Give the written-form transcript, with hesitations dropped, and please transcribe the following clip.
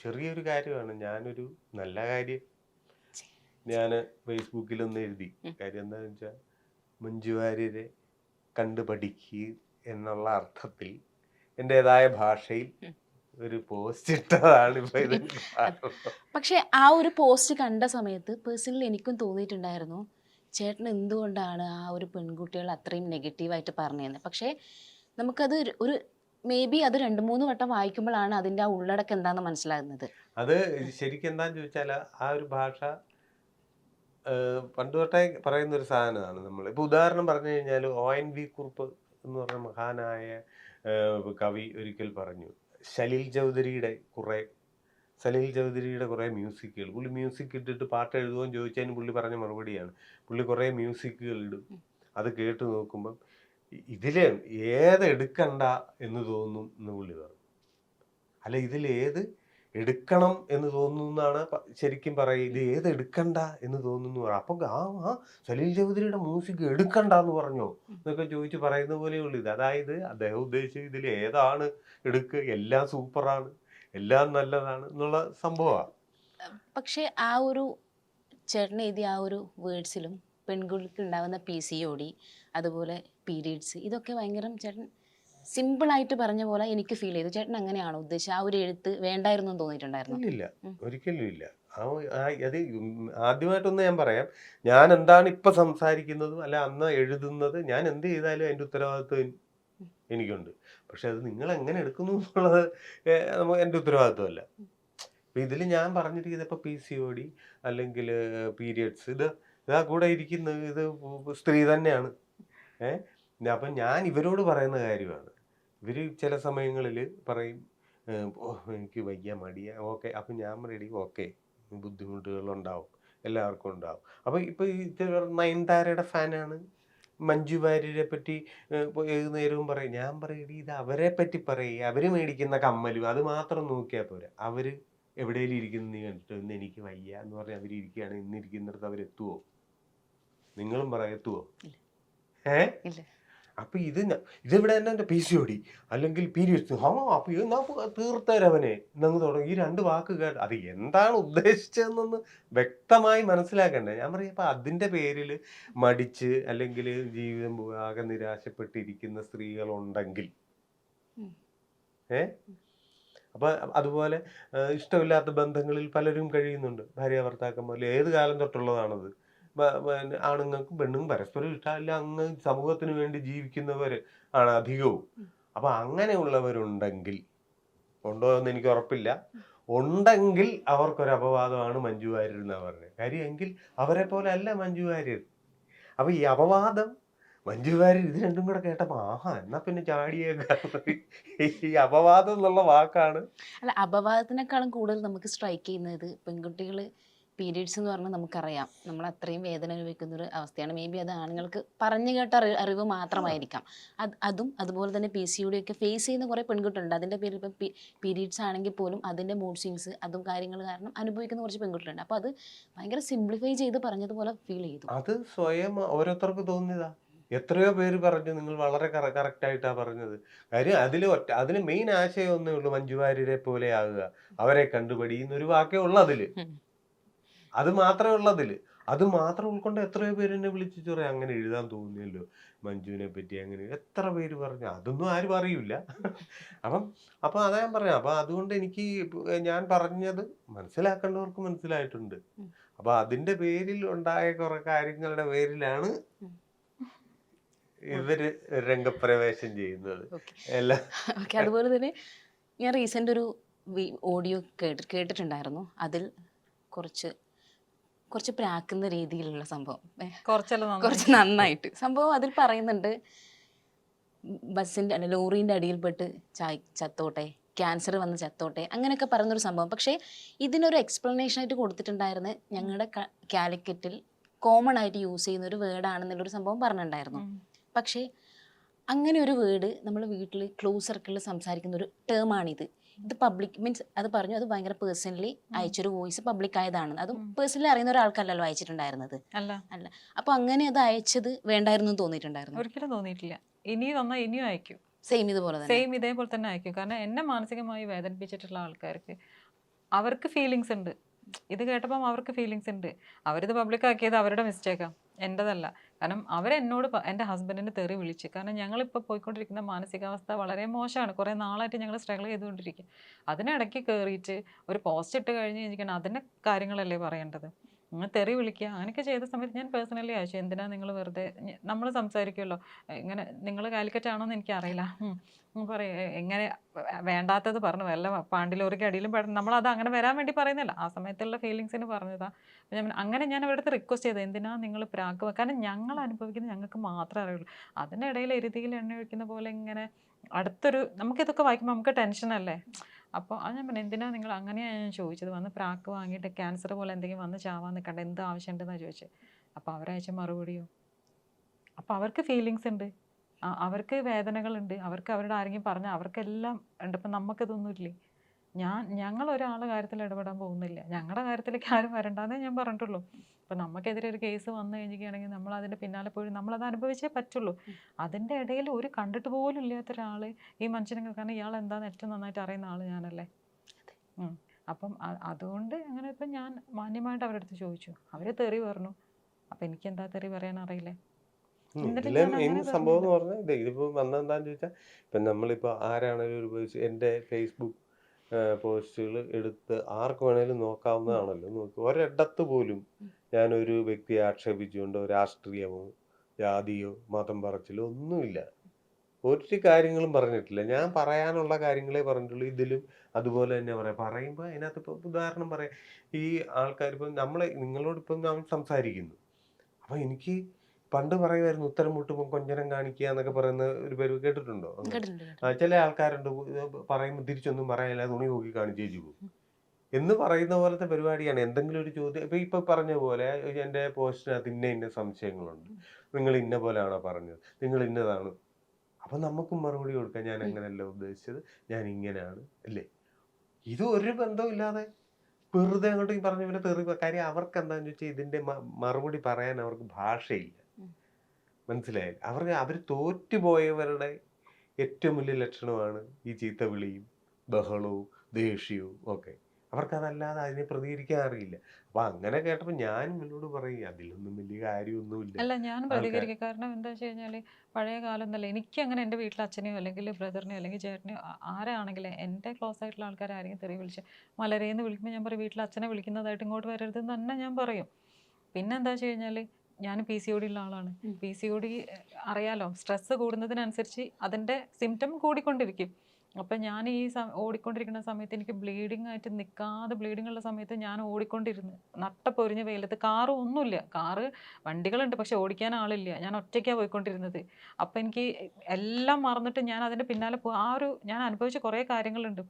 ചെറിയൊരു കാര്യമാണ്. ഞാനൊരു നല്ല കാര്യം ഞാൻ ഫേസ്ബുക്കിലൊന്ന് എഴുതി. ഉം. കാര്യം എന്താണെന്ന് വെച്ചാൽ മഞ്ജു വാര്യരെ കണ്ടു പഠിക്കുക എന്നുള്ള അർത്ഥത്തിൽ എൻ്റെതായ ഭാഷയിൽ ഉം. ഒരു പോസ്റ്റ് ഇട്ടതാണ് ഇപ്പൊ ഇത് അത് കാരണം. പക്ഷെ ആ ഒരു പോസ്റ്റ് കണ്ട സമയത്ത് പേഴ്സണലി എനിക്കും തോന്നിയിട്ടുണ്ടായിരുന്നു, ചേട്ടൻ എന്തുകൊണ്ടാണ് ആ ഒരു പെൺകുട്ടികൾ അത്രയും നെഗറ്റീവായിട്ട് പറഞ്ഞതെന്ന്. പക്ഷേ നമുക്കത് ഒരു മേ ബി അത് 2-3 വട്ടം വായിക്കുമ്പോഴാണ് അതിൻ്റെ ആ ഉള്ളടക്കം എന്താണെന്ന് മനസ്സിലാകുന്നത്. അത് ശരിക്കും എന്താന്ന് ചോദിച്ചാൽ ആ ഒരു ഭാഷ പണ്ട് തൊട്ടേ പറയുന്ന ഒരു സാധനമാണ്. നമ്മൾ ഇപ്പൊ ഉദാഹരണം പറഞ്ഞു കഴിഞ്ഞാൽ ONV കുറുപ്പ് എന്ന് പറഞ്ഞ മഹാനായ കവി ഒരിക്കൽ പറഞ്ഞു, സലിൽ ചൗധരിയുടെ കുറെ സലിൽ ചൗധരിയുടെ കുറേ മ്യൂസിക്കുകൾ, പുള്ളി മ്യൂസിക് ഇട്ടിട്ട് പാട്ട് എഴുതുമെന്ന് ചോദിച്ചതിന് പുള്ളി പറഞ്ഞ മറുപടിയാണ്, പുള്ളി കുറേ മ്യൂസിക്കുകൾ ഇടും, അത് കേട്ട് നോക്കുമ്പം ഇതില് ഏത് എടുക്കണ്ട എന്ന് തോന്നും എന്ന് പുള്ളി പറഞ്ഞു. അല്ല, ഇതിൽ ഏത് എടുക്കണം എന്ന് തോന്നുന്നു എന്നാണ് ശരിക്കും പറയുക. ഇത് ഏത് എടുക്കണ്ട എന്ന് തോന്നുന്നു പറ. അപ്പം ആ സലീൽ ചൗധരിയുടെ മ്യൂസിക് എടുക്കണ്ട എന്ന് പറഞ്ഞോ എന്നൊക്കെ ചോദിച്ച് പറയുന്ന പോലെയുള്ളൂ ഇത്. അതായത് അദ്ദേഹം ഉദ്ദേശിച്ചത് ഇതിൽ ഏതാണ് എടുക്കുക, എല്ലാം സൂപ്പറാണ്, എല്ലാം നല്ലതാണ് എന്നുള്ള സംഭവമാണ്. പക്ഷേ ആ ഒരു ചേട്ടൻ എഴുതിയ ആ ഒരു വേർഡ്സിലും പെൺകുട്ടിക്ക് ഉണ്ടാകുന്ന PCOD, അതുപോലെ പീരീഡ്സ്, ഇതൊക്കെ ഭയങ്കര ചേട്ടൻ സിമ്പിളായിട്ട് പറഞ്ഞ പോലെ എനിക്ക് ഫീൽ ചെയ്തു. ചേട്ടൻ അങ്ങനെയാണോ ഉദ്ദേശിച്ചത്? ആ ഒരു എഴുത്ത് വേണ്ടായിരുന്നു എന്ന് തോന്നിയിട്ടുണ്ടായിരുന്നു? ഇല്ലില്ല, ഒരിക്കലും ഇല്ല. അത് ആദ്യമായിട്ടൊന്ന് ഞാൻ പറയാം, ഞാൻ എന്താണ് ഇപ്പൊ സംസാരിക്കുന്നതും അല്ല അന്ന് എഴുതുന്നത്, ഞാൻ എന്ത് ചെയ്താലും അതിന്റെ ഉത്തരവാദിത്വം എനിക്കുണ്ട്. പക്ഷെ അത് നിങ്ങൾ എങ്ങനെ എടുക്കുന്നു എന്നുള്ളത് എൻ്റെ ഉത്തരവാദിത്വമല്ല. ഇപ്പൊ ഇതിൽ ഞാൻ പറഞ്ഞിരിക്കുന്നത് ഇപ്പൊ PCOD അല്ലെങ്കിൽ പീരിയഡ്സ്, ഇതാ കൂടെ ഇരിക്കുന്ന ഇത് സ്ത്രീ തന്നെയാണ്. അപ്പം ഞാൻ ഇവരോട് പറയുന്ന കാര്യമാണ്. ഇവര് ചില സമയങ്ങളിൽ പറയും എനിക്ക് വയ്യ, മടിയ, ഓക്കെ. അപ്പം ഞാൻ റെഡി, ഓക്കെ, ബുദ്ധിമുട്ടുകളുണ്ടാവും, എല്ലാവർക്കും ഉണ്ടാവും. അപ്പം ഇപ്പൊ ഇത് നയൻതാരയുടെ ഫാനാണ്, മഞ്ജു വാര്യരെ പറ്റി ഏത് നേരവും പറയും. ഞാൻ പറയും, "എടീ, ഇത് അവരെ പറ്റി പറയും, അവര് മേടിക്കുന്ന കമ്മലും അത് മാത്രം നോക്കിയാൽ പോരാ. അവര് എവിടെയെങ്കിലും ഇരിക്കുന്ന നീ കണ്ടിട്ട് ഇന്ന് എനിക്ക് വയ്യ എന്ന് പറഞ്ഞ് അവരിയ്ക്കുകയാണ്, ഇന്ന് ഇരിക്കുന്നിടത്ത് അവരെത്തുവോ? നിങ്ങളും പറ, എത്തുവോ? ഏ ഇല്ല. അപ്പൊ ഇതിവിടെ തന്നെ PCOD അല്ലെങ്കിൽ പീരിയഡ്സ്, അപ്പൊ തീർത്തരവനെ എന്നങ്ങ് തുടങ്ങി. ഈ രണ്ട് വാക്ക് കേട്ട് അത് എന്താണ് ഉദ്ദേശിച്ചതെന്നൊന്ന് വ്യക്തമായി മനസ്സിലാക്കണ്ടേ? ഞാൻ പറയും, അപ്പൊ അതിന്റെ പേരിൽ മടിച്ച് അല്ലെങ്കിൽ ജീവിതം ആകെ നിരാശപ്പെട്ടിരിക്കുന്ന സ്ത്രീകളുണ്ടെങ്കിൽ, ഉം. ഏ അപ്പൊ അതുപോലെ ഇഷ്ടമില്ലാത്ത ബന്ധങ്ങളിൽ പലരും കഴിയുന്നുണ്ട്. ഭാര്യ ഭർത്താക്കന്മാരിൽ ഏത് കാലം തൊട്ടുള്ളതാണത്. ആണുങ്ങൾക്കും പെണ്ണുങ്ങൾക്കും പരസ്പരം ഇഷ്ടമില്ല, അങ്ങ് സമൂഹത്തിന് വേണ്ടി ജീവിക്കുന്നവർ ആണ് അധികവും. അപ്പൊ അങ്ങനെയുള്ളവരുണ്ടെങ്കിൽ, ഉണ്ടോ എന്ന് എനിക്ക് ഉറപ്പില്ല, ഉണ്ടെങ്കിൽ അവർക്കൊരു അപവാദമാണ് മഞ്ജു വാര്യർ എന്നാണ് പറഞ്ഞത്. കാര്യം എങ്കിൽ അവരെ പോലെ അല്ല മഞ്ജു വാര്യർ. അപ്പൊ ഈ അപവാദം മഞ്ജു വാര്യർ ഇത് രണ്ടും കൂടെ കേട്ടപ്പോ ആഹാ എന്നാ പിന്നെ ചാടിയേക്കാം. ഈ അപവാദം എന്നുള്ള വാക്കാണ്. അല്ല, അപവാദത്തിനേക്കാളും കൂടുതൽ നമുക്ക് സ്ട്രൈക്ക് ചെയ്യുന്നത് പെൺകുട്ടികൾ പീരീഡ്സ് എന്ന് പറഞ്ഞാൽ നമുക്കറിയാം നമ്മൾ അത്രയും വേദന അനുഭവിക്കുന്ന ഒരു അവസ്ഥയാണ്. മേ ബി അത് ആണുങ്ങൾക്ക് പറഞ്ഞു കേട്ട അറിവ് മാത്രമായിരിക്കാം. അതും അതുപോലെ തന്നെ PCOD ഒക്കെ ഫേസ് ചെയ്യുന്ന കുറേ പെൺകുട്ടികളുണ്ട്. അതിൻ്റെ പേരിൽ ഇപ്പം പീരീഡ്സ് ആണെങ്കിൽ പോലും അതിൻ്റെ മൂഡ് സ്വിങ്സ് അതും കാര്യങ്ങൾ കാരണം അനുഭവിക്കുന്ന കുറച്ച് പെൺകുട്ടികളുണ്ട്. അപ്പോൾ അത് ഭയങ്കര സിംപ്ലിഫൈ ചെയ്ത് പറഞ്ഞതുപോലെ ഫീൽ ചെയ്തു. അത് സ്വയം ഓരോരുത്തർക്ക് തോന്നിയതാ. എത്രയോ പേര് പറഞ്ഞു, നിങ്ങൾ വളരെ കറക്റ്റ് ആയിട്ടാ പറഞ്ഞത്. കാര്യം അതില് മെയിൻ ആശയം ഒന്നേ ഉള്ളൂ, മഞ്ജു വാര്യരെ പോലെ ആകുക, അവരെ കണ്ടുപടി എന്നൊരു വാക്കേ ഉള്ളതില്. അത് മാത്രമേ ഉള്ളതില്. അത് മാത്രം ഉൾക്കൊണ്ട് എത്രയോ പേര് എന്നെ വിളിച്ചു പറയാം, അങ്ങനെ എഴുതാൻ തോന്നിയല്ലോ മഞ്ജുവിനെ പറ്റി, അങ്ങനെ എത്ര പേര് പറഞ്ഞു. അതൊന്നും ആരും അറിയില്ല. അപ്പം അപ്പൊ അതാ ഞാൻ പറഞ്ഞത്. അപ്പൊ അതുകൊണ്ട് എനിക്ക് ഞാൻ പറഞ്ഞത് മനസ്സിലാക്കേണ്ടവർക്ക് മനസ്സിലായിട്ടുണ്ട്. അപ്പൊ അതിന്റെ പേരിൽ ഉണ്ടായ കുറെ കാര്യങ്ങളുടെ പേരിലാണ് ഇവര് രംഗപ്രവേശം ചെയ്യുന്നത് എല്ലാം. ഓക്കെ. അതുപോലെ തന്നെ ഞാൻ റീസെൻ്റ് ഒരു ഓഡിയോ കേട്ടിട്ടുണ്ടായിരുന്നു. അതിൽ കുറച്ച് കുറച്ച് പ്രാക്കുന്ന രീതിയിലുള്ള സംഭവം, കുറച്ച് നന്നായിട്ട് സംഭവം അതിൽ പറയുന്നുണ്ട്. ബസ്സിൻ്റെ അല്ല ലോറീൻ്റെ അടിയിൽപ്പെട്ട് ചത്തോട്ടെ, ക്യാൻസർ വന്ന് ചത്തോട്ടെ, അങ്ങനെയൊക്കെ പറയുന്നൊരു സംഭവം. പക്ഷേ ഇതിനൊരു എക്സ്പ്ലനേഷൻ ആയിട്ട് കൊടുത്തിട്ടുണ്ടായിരുന്നത് ഞങ്ങളുടെ കാലിക്കറ്റിൽ കോമൺ ആയിട്ട് യൂസ് ചെയ്യുന്ന ഒരു വേർഡാണെന്നുള്ളൊരു സംഭവം പറഞ്ഞിട്ടുണ്ടായിരുന്നു. പക്ഷേ അങ്ങനെ ഒരു വേർഡ് നമ്മൾ വീട്ടിൽ ക്ലോസ് സർക്കിളിൽ സംസാരിക്കുന്ന ഒരു ടേമാണിത്. ഇത് പബ്ലിക് മീൻസ് അത് പറഞ്ഞു, അത് ഭയങ്കര പേഴ്സണലി അയച്ചൊരു വോയിസ് പബ്ലിക് ആയതാണ്. അതും പേഴ്സണലി അറിയുന്ന ഒരാൾക്കല്ലല്ലോ അയച്ചിട്ടുണ്ടായിരുന്നത്. അല്ല. അപ്പോൾ അങ്ങനെ അത് അയച്ചത് വേണ്ടായിരുന്നു തോന്നിയിട്ടുണ്ടായിരുന്നു? ഒരിക്കലും തോന്നിയിട്ടില്ല. ഇനിയും വന്നാൽ ഇനിയും അയക്കും. സെയിം ഇതേപോലെ തന്നെ അയക്കും. കാരണം എന്നെ മാനസികമായി വേദനിപ്പിച്ചിട്ടുള്ള ആൾക്കാർക്ക് അവർക്ക് ഫീലിങ്സ് ഉണ്ട്. ഇത് കേട്ടപ്പം അവർക്ക് ഫീലിങ്സ് ഉണ്ട്. അവരിത് പബ്ലിക് ആക്കിയത് അവരുടെ മിസ്റ്റേക്കാണ്, എൻ്റെതല്ല. കാരണം അവരെന്നോട് എൻ്റെ ഹസ്ബൻഡിനെ തെറി വിളിച്ച്. കാരണം ഞങ്ങളിപ്പോൾ പോയിക്കൊണ്ടിരിക്കുന്ന മാനസികാവസ്ഥ വളരെ മോശമാണ്. കുറേ നാളായിട്ട് ഞങ്ങൾ സ്ട്രഗിൾ ചെയ്തുകൊണ്ടിരിക്കുക. അതിനിടയ്ക്ക് കയറിയിട്ട് ഒരു പോസ്റ്റ് ഇട്ട് കഴിഞ്ഞ് കഴിഞ്ഞിരിക്കണം, അതിൻ്റെ കാര്യങ്ങളല്ലേ പറയേണ്ടത്. തെറി വിളിക്കുക അങ്ങനെയൊക്കെ ചെയ്ത സമയത്ത് ഞാൻ പേഴ്സണലി അയച്ചു, എന്തിനാ നിങ്ങൾ വെറുതെ, നമ്മൾ സംസാരിക്കുമല്ലോ ഇങ്ങനെ, നിങ്ങൾ കാലിക്കറ്റ് ആണോന്ന് എനിക്കറിയില്ല, പറയും എങ്ങനെ വേണ്ടാത്തത് പറഞ്ഞു, വല്ല പാണ്ടിലോറിക്ക് അടിയിലും നമ്മളത് അങ്ങനെ വരാൻ വേണ്ടി പറയുന്നില്ല, ആ സമയത്തുള്ള ഫീലിങ്സിന് പറഞ്ഞതാ. അങ്ങനെ ഞാൻ അവരുടെ റിക്വസ്റ്റ് ചെയ്തത്, എന്തിനാ നിങ്ങൾ പ്രാക്ക്, കാരണം ഞങ്ങൾ അനുഭവിക്കുന്നത് ഞങ്ങൾക്ക് മാത്രമേ അറിയുള്ളൂ. അതിനിടയിൽ എരുതിയിൽ എണ്ണ ഒഴിക്കുന്ന പോലെ ഇങ്ങനെ അടുത്തൊരു, നമുക്കിതൊക്കെ വായിക്കുമ്പോൾ നമുക്ക് ടെൻഷനല്ലേ. അപ്പോൾ അത് ഞാൻ പറഞ്ഞു, എന്തിനാ നിങ്ങൾ, അങ്ങനെയാണ് ഞാൻ ചോദിച്ചത്, വന്ന് പ്രാക്ക് വാങ്ങിയിട്ട് ക്യാൻസർ പോലെ എന്തെങ്കിലും വന്ന് ചാവാൻ നിൽക്കണ്ട, എന്ത് ആവശ്യമുണ്ടെന്നാണ് ചോദിച്ചത്. അപ്പോൾ അവരയച്ച മറുപടിയോ, അപ്പോൾ അവർക്ക് ഫീലിങ്സ് ഉണ്ട്, അവർക്ക് വേദനകളുണ്ട്, അവർക്ക് അവരുടെ ആരെങ്കിലും പറഞ്ഞാൽ അവർക്കെല്ലാം ഉണ്ട്. അപ്പം നമുക്കിതൊന്നുമില്ലേ. ഞങ്ങൾ ഒരാളുടെ കാര്യത്തിൽ ഇടപെടാൻ പോകുന്നില്ല, ഞങ്ങളുടെ കാര്യത്തിലേക്ക് ആരും വരണ്ടെന്നേ ഞാൻ പറഞ്ഞിട്ടുള്ളൂ. അപ്പം നമുക്കെതിരെ ഒരു കേസ് വന്നു കഴിഞ്ഞിരിക്കുകയാണെങ്കിൽ നമ്മൾ അതിൻ്റെ പിന്നാലെ പോയി നമ്മളത് അനുഭവിച്ചേ പറ്റുള്ളൂ. അതിൻ്റെ ഇടയിൽ ഒരു കണ്ടിട്ട് പോലും ഇല്ലാത്ത ഒരാൾ ഈ മനുഷ്യനെ, കാരണം ഇയാൾ എന്താണെന്ന് ഏറ്റവും നന്നായിട്ട് അറിയുന്ന ആൾ ഞാനല്ലേ. അപ്പം അതുകൊണ്ട് അങ്ങനെ ഇപ്പം ഞാൻ മാന്യമായിട്ട് അവരുടെ അടുത്ത് ചോദിച്ചു, അവർ തെറി പറഞ്ഞു. അപ്പം എനിക്കെന്താ തെറി പറയാൻ അറിയില്ലേ. ഇതിലും ഇനി സംഭവം എന്ന് പറഞ്ഞാൽ ഇതിപ്പോ വന്നെന്താന്ന് ചോദിച്ചാൽ, ഇപ്പം നമ്മളിപ്പോൾ ആരാണേലും ഒരു എൻ്റെ ഫേസ്ബുക്ക് പോസ്റ്റുകൾ എടുത്ത് ആർക്ക് വേണേലും നോക്കാവുന്നതാണല്ലോ. നോക്കി ഒരിടത്ത് പോലും ഞാനൊരു വ്യക്തിയെ ആക്ഷേപിച്ചുകൊണ്ടോ രാഷ്ട്രീയമോ ജാതിയോ മതം പറച്ചിലോ ഒന്നുമില്ല. ഒരു കാര്യങ്ങളും പറഞ്ഞിട്ടില്ല. ഞാൻ പറയാനുള്ള കാര്യങ്ങളെ പറഞ്ഞിട്ടുള്ളൂ. ഇതിലും അതുപോലെ തന്നെ പറയുമ്പോൾ അതിനകത്ത് ഇപ്പോൾ ഉദാഹരണം പറയാം, ഈ ആൾക്കാർ ഇപ്പം നിങ്ങളോടിപ്പം ഞാൻ സംസാരിക്കുന്നു. അപ്പം എനിക്ക് പണ്ട് പറയുമായിരുന്നു, ഉത്തരം മുട്ടുമ്പോൾ കൊഞ്ഞനം കാണിക്കുക എന്നൊക്കെ പറയുന്ന ഒരു പേര് കേട്ടിട്ടുണ്ടോ? ചില ആൾക്കാരുണ്ട് പറയുമ്പോൾ തിരിച്ചൊന്നും പറയാനില്ല, തുണി നോക്കി കാണിച്ചേച്ചു പോകും എന്ന് പറയുന്ന പോലത്തെ പരിപാടിയാണ്. എന്തെങ്കിലും ഒരു ചോദ്യം, ഇപ്പൊ പറഞ്ഞ പോലെ എൻ്റെ പോസ്റ്റിനകത്ത് ഇന്ന സംശയങ്ങളുണ്ട്, നിങ്ങൾ ഇന്ന പോലെയാണോ പറഞ്ഞത്, നിങ്ങൾ ഇന്നതാണ്, അപ്പൊ നമുക്കും മറുപടി കൊടുക്കാം, ഞാൻ അങ്ങനെയല്ല ഉദ്ദേശിച്ചത്, ഞാൻ ഇങ്ങനെയാണ് അല്ലേ. ഇത് ഒരു ബന്ധമില്ലാതെ വെറുതെ അങ്ങോട്ട് ഈ പറഞ്ഞ പോലെ തെറി. കാര്യം അവർക്ക് എന്താണെന്ന് വെച്ചാൽ ഇതിന്റെ മറുപടി പറയാൻ അവർക്ക് ഭാഷയില്ല. മനസ്സിലായില്ല. അവർ തോറ്റുപോയവരുടെ ഏറ്റവും വലിയ ലക്ഷണമാണ് ഈ ചീത്തവിളിയും ബഹളവും ദേഷ്യവും ഒക്കെ. അവർക്കതല്ലാതെ അതിനെ പ്രതികരിക്കാൻ അറിയില്ല. അപ്പൊ അങ്ങനെ കേട്ടപ്പോൾ ഞാൻ എന്നോട് പറയും, അതിലൊന്നും വലിയ കാര്യമൊന്നുമില്ല. അല്ല, ഞാൻ പ്രതികരിക്കും. കാരണം എന്താ വെച്ച് കഴിഞ്ഞാൽ പഴയ കാലം എന്നല്ല, എനിക്ക് അങ്ങനെ എൻ്റെ വീട്ടിൽ അച്ഛനെയോ അല്ലെങ്കിൽ ബ്രദറിനെയോ അല്ലെങ്കിൽ ചേട്ടനെയോ ആരാണെങ്കിലും എൻ്റെ ക്ലോസ് ആയിട്ടുള്ള ആൾക്കാർ ആരെങ്കിലും തെറി വിളിച്ച് മലരേന്ന് വിളിക്കുമ്പോൾ ഞാൻ പറയും, വീട്ടിൽ അച്ഛനെ വിളിക്കുന്നതായിട്ട് ഇങ്ങോട്ട് വരരുതെന്ന് തന്നെ ഞാൻ പറയും. പിന്നെ എന്താ വെച്ച് കഴിഞ്ഞാൽ ഞാൻ PCOD ഉള്ള ആളാണ്. PCOD അറിയാലോ, സ്ട്രെസ്സ് കൂടുന്നതിനനുസരിച്ച് അതിൻ്റെ സിംറ്റം കൂടിക്കൊണ്ടിരിക്കും. അപ്പം ഞാൻ ഈ ഓടിക്കൊണ്ടിരിക്കുന്ന സമയത്ത് എനിക്ക് ബ്ലീഡിങ് ആയിട്ട് നിൽക്കാതെ, ബ്ലീഡിങ് ഉള്ള സമയത്ത് ഞാൻ ഓടിക്കൊണ്ടിരുന്നു നട്ടപ്പൊരിഞ്ഞ വെയിലത്ത്. കാറ് ഒന്നുമില്ല, വണ്ടികളുണ്ട് പക്ഷെ ഓടിക്കാൻ ആളില്ല, ഞാൻ ഒറ്റയ്ക്കാണ് പോയിക്കൊണ്ടിരുന്നത്. അപ്പം എനിക്ക് എല്ലാം മറന്നിട്ട് ഞാൻ അതിൻ്റെ പിന്നാലെ ഞാൻ അനുഭവിച്ച കുറേ കാര്യങ്ങളുണ്ട്.